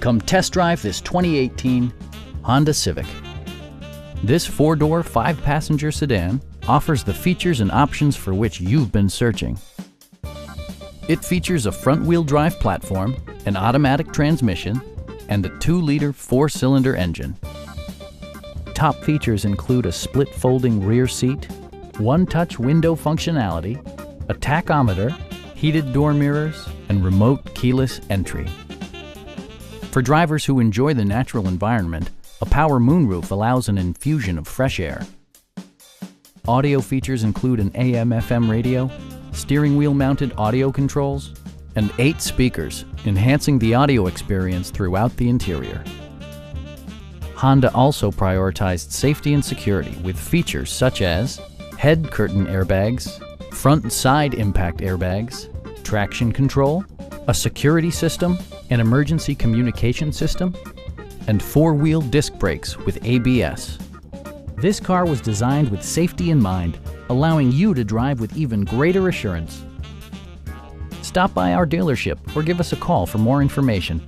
Come test drive this 2018 Honda Civic. This four-door, five-passenger sedan offers the features and options for which you've been searching. It features a front-wheel drive platform, an automatic transmission, and a 2-liter four-cylinder engine. Top features include a split folding rear seat, one-touch window functionality, a tachometer, heated door mirrors, and remote keyless entry. For drivers who enjoy the natural environment, a power moonroof allows an infusion of fresh air. Audio features include an AM/FM radio, steering wheel mounted audio controls, and 8 speakers, enhancing the audio experience throughout the interior. Honda also prioritized safety and security with features such as head curtain airbags, front and side impact airbags, traction control, a security system, an emergency communication system, and 4-wheel disc brakes with ABS. This car was designed with safety in mind, allowing you to drive with even greater assurance. Stop by our dealership or give us a call for more information.